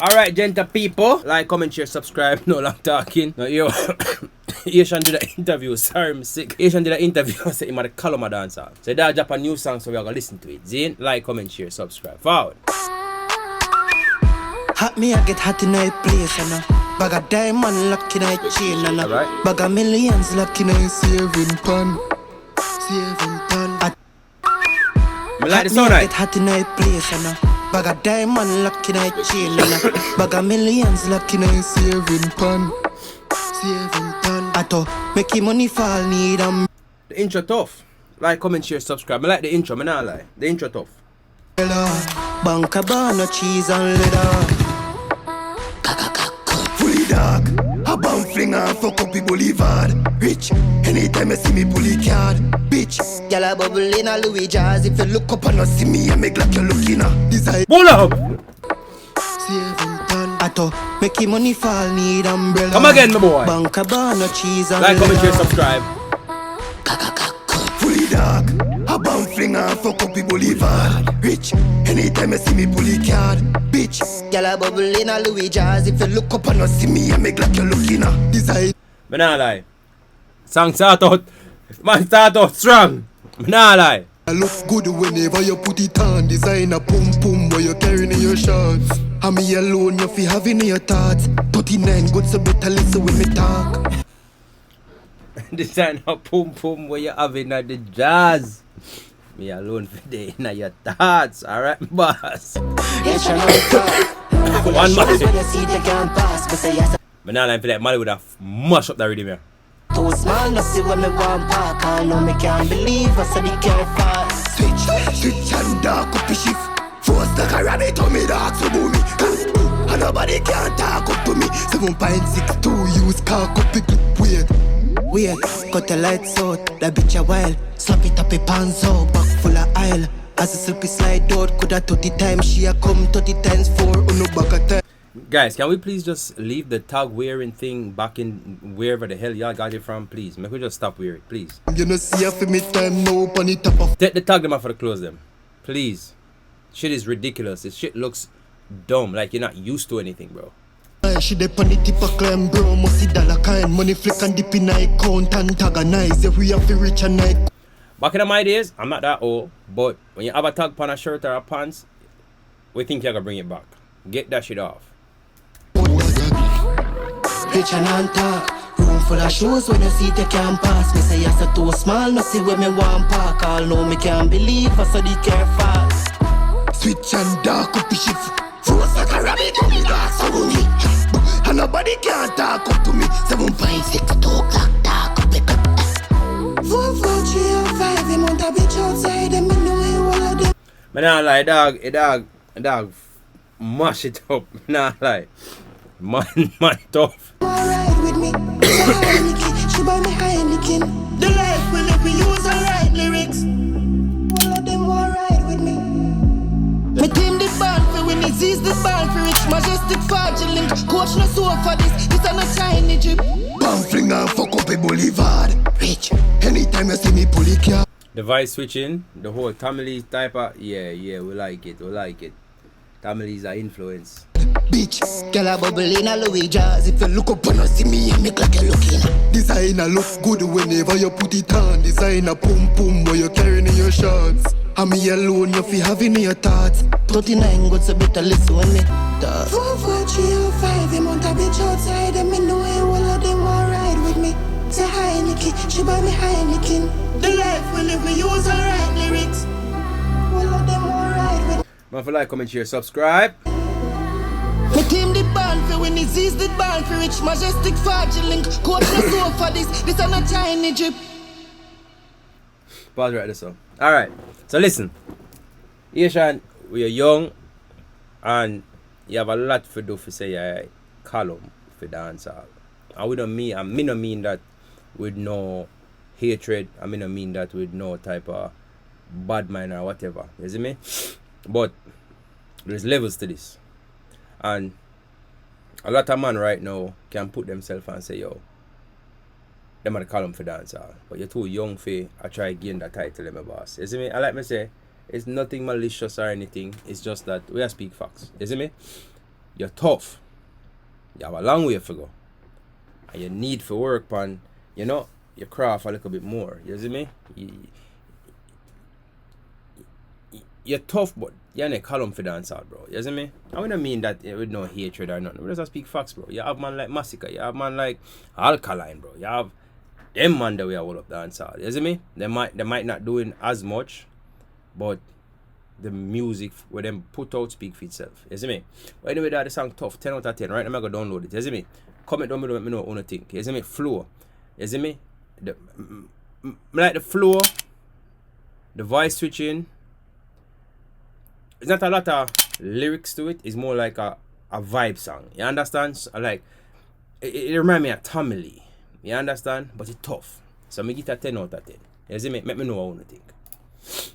Alright, gentle people. Like, comment, share, subscribe. No long talking. No, yo. Ayetian did an interview. Sorry, I'm sick. Ayetian did an interview. I said him at the Column dancer. So that drop a new song, so we are gonna listen to it. Zane, like, comment, share, subscribe. Forward. Hot me, I get hot in a place, and bag of diamond lock in a chain, and bag of millions lock in a saving pan. Saving pan. Me like the sound, right? Get hot in a place, and bag of diamond lock in a chain, and bag of millions lock in a saving pan. Saving pan. Atto, making money fall need them. The intro tough. Like, comment, share, subscribe. Me like the intro, me not lie. The intro tough. Banka banana cheese and leather. Fully dog, a bomb flinger, fuck up people Boulevard. Rich, anytime I see me bully card. Bitch, y'all a bubble in a Louis Jazz. If you look up and not see me, I make like you're looking at Designa. Pull up! Saving pan. Atto, making money fall need umbrella. Come again, my boy. Banka banana cheese and like, leather. comment, share, subscribe. Fully dog, a bomb flinger, fuck up people Boulevard. Rich, anytime I see me bully card. Bitch, y'all a bubble in a Louis Jazz. If you look up and not see me, I make like you're looking at Designa. Me not lie. Song start out. Man start out strong. Me not lie. I look good whenever you put it on. Designer pum pum where you carrying in your shorts. And me alone you fi having in your thoughts. 39 good so better listen when me talk. Designa pum pum where you having at the jazz. Me alone for day in your thoughts. Alright, boss. One man. Me not lie, I feel like Mali would have mashed up that rhythm here. Too small, no see when me want park. I know me can't believe I said it care fast. Switch and dark up the shift. Force like a rabbit on me dark so boom me. And nobody can talk up to me. 7.62 use cock up the clip. Wait, cut the lights out, that bitch a while. Slap it up a pants out, back full of aisle. As a slippery slide out, coulda 30 times. She a come 30 times 4 on no back at time. Guys, can we please just leave the tag wearing thing back in wherever the hell y'all got it from, please? Make we just stop wearing it, please. You know see if me time no on the top of. Take the tag them off for the clothes them. Please. Shit is ridiculous. This shit looks dumb, like you're not used to anything, bro. She dey on the tip of climb, bro. Must see dollar kind money flick and dip in my account and antagonize. If we have to reach a night. Back in my days, I'm not that old, but when you have a tag on a shirt or a pants, we think you're gonna bring it back. Get that shit off. Rich and on talk. Room full of shoes when you see it you can't pass. Me say you're too small, no see where me want park. All know me can't believe I saw the care fast. Switch and dark up the shift. Force like a rabbit on me dark so boom me. And nobody can talk up to me. 7.62 clock dark up the cup. 4, 4, 3, 5. Him want a bitch outside and me know he all of them. Man, nah lie, dog, dog, mash it up. Nah lie, man, tough. Alright with me, she buy me Heineken. The life we live, we use the right lyrics. All of them alright with me. Me team the band for when it sees the band for rich, majestic fraudulent. Coach no soul for this a no tiny drip. Bomb flinger fuck up a Boulevard. Rich, anytime you see me pull it car. Device switching, the whole Tamale type of, yeah, we like it. Tamales are influence. Bitch, girl a bubble in a Louis Jazz. If you look up and not see me, you make like you're looking. Designer look good whenever you put it on. Designer pum pum where you carrying in your shorts. And me alone you fi having in your thoughts. 39 good so better listen when me talk. 4, 4, 3, 5. Him want a bitch outside and me know all of them alright with me. Say Heineken, she buy me Heineken. The life we live, we use the right lyrics. All of them alright with me. Man, for like, comment, share, subscribe. Me team the band for when it sees the band for rich, majestic fraudulent. Coach no soul for this a no tiny drip. Pause right there, so. Alright, so listen. Ayetian, we are young and you have a lot to do for say a column for dancehall. And we don't mean, and me don't mean that with no hatred, I mean don't mean that with no type of bad mind or whatever. You see me? But there's levels to this. And a lot of man right now can put themselves and say, yo, them are the column for dancehall. But you're too young for I try gain that title, my boss. You see me? I like me say, it's nothing malicious or anything. It's just that we are speak facts. You see me? you're tough. You have a long way to go. And you need to work on, you know, your craft a little bit more. You see me? You're tough, but you're in a column for dancehall, bro. You see me? I don't mean that with no hatred or nothing. We just speak facts, bro. You have man like Masicka, you have man like Alkaline, bro. You have them man that we are all up dancehall. You see me? They might not doing as much, but the music where them put out speak for itself. You see me? But anyway, that the song tough, 10 out of 10. Right now I'm gonna download it. You see me? Comment down below, let me know what you think. You see me? Flow. You see me? Like the flow, the voice switching. It's not a lot of lyrics to it. It's more like a vibe song. You understand? So, like, it reminds me of Tommy Lee. You understand? But it's tough. So I give it a 10 out of 10. You see me? Let me know what you think.